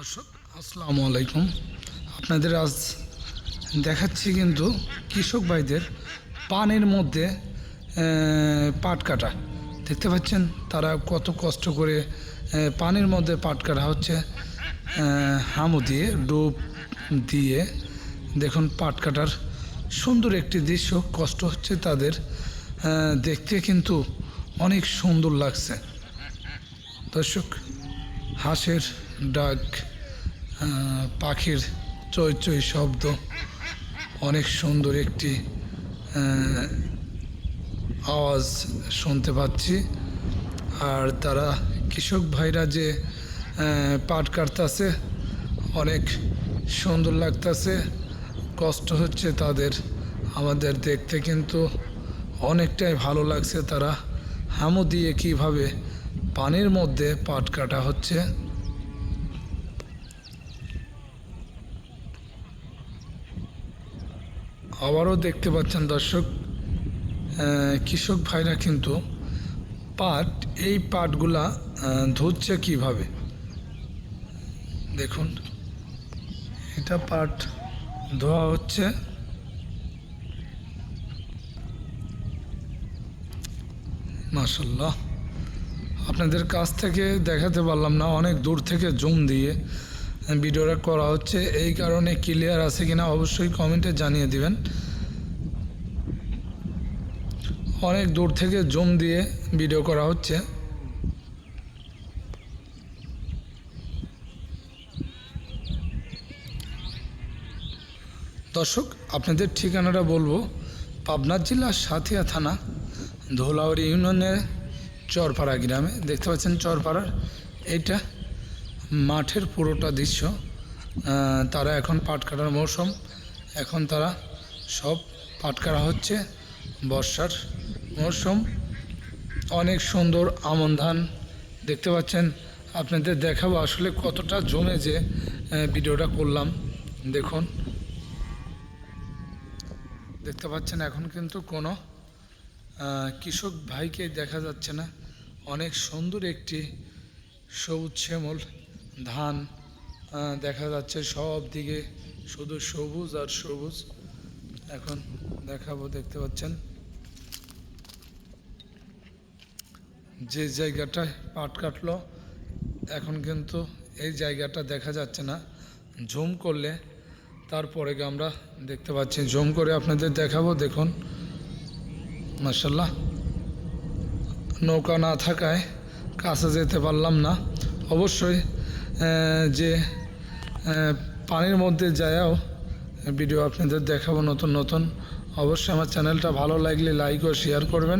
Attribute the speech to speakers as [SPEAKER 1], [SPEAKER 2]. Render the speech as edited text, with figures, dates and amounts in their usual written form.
[SPEAKER 1] দর্শক আসসালামু আলাইকুম। আপনাদের আজ দেখাচ্ছি কিন্তু কৃষক ভাইদের পানের মধ্যে পাট কাটা। দেখতে পাচ্ছেন তারা কত কষ্ট করে পানির মধ্যে পাট কাটা হচ্ছে, হামু দিয়ে ডুব দিয়ে। দেখুন পাট কাটার সুন্দর একটি দৃশ্য, কষ্ট হচ্ছে তাদের, দেখতে কিন্তু অনেক সুন্দর লাগছে। দর্শক, হাঁসের ডাক, পাখির চই চই শব্দ, অনেক সুন্দর একটি আওয়াজ শুনতে পাচ্ছি। আর তারা কৃষক ভাইরা যে পাট কাটতেছে, অনেক সুন্দর লাগতেছে, কষ্ট হচ্ছে তাদের। আমাদের দেখতে কিন্তু অনেকটাই ভালো লাগছে। তারা হামু দিয়ে কিভাবে পানির মধ্যে পাট কাটা হচ্ছে। আবারও দেখতে পাচ্ছেন দর্শক, কৃষক ভাইরা কিন্তু এই পাটগুলা ধুচ্ছে কিভাবে। দেখুন, এটা পাট ধোয়া হচ্ছে। মাশাআল্লাহ, আপনাদের কাছ থেকে দেখাতে পারলাম না, অনেক দূর থেকে জুম দিয়ে ভিডিওটা করা হচ্ছে। এই কারণে ক্লিয়ার আছে কিনা অবশ্যই কমেন্টে জানিয়ে দিবেন। অনেক দূর থেকে জুম দিয়ে ভিডিও করা হচ্ছে। দর্শক, আপনাদের ঠিকানাটা বলবো, পাবনা জেলার সাথিয়া থানা ধৌলাউড়ি ইউনিয়নের চরপাড়া গ্রামে। দেখতে পাচ্ছেন চরপাড়ার এইটা মাঠের পুরোটা দৃশ্য। তারা এখন পাট কাটার মৌসুম, এখন তারা সব পাট কাটা হচ্ছে। বর্ষার মৌসুম, অনেক সুন্দর আমন ধান দেখতে পাচ্ছেন। আপনাদের দেখাবো আসলে কতটা জমে যে ভিডিওটা করলাম। দেখুন, দেখতে পাচ্ছেন এখন কিন্তু কোনো কৃষক ভাইকে দেখা যাচ্ছে না। অনেক সুন্দর একটি সবুজ শ্যামল ধান দেখা যাচ্ছে, সব দিকে শুধু সবুজ আর সবুজ। এখন দেখাবো, দেখতে পাচ্ছেন যে জায়গাটায় পাট কাটলো, এখন কিন্তু এই জায়গাটা দেখা যাচ্ছে না। জুম করলে তারপরে আমরা দেখতে পাচ্ছি, জুম করে আপনাদের দেখাবো। দেখুন মাশাআল্লাহ, নৌকা না থাকায় কাছে যেতে পারলাম না। অবশ্যই যে পানির মধ্যে যায়ও ভিডিও আপনাদের দেখাবো নতুন নতুন। অবশ্যই আমার চ্যানেলটা ভালো লাগলে লাইক ও শেয়ার করবেন।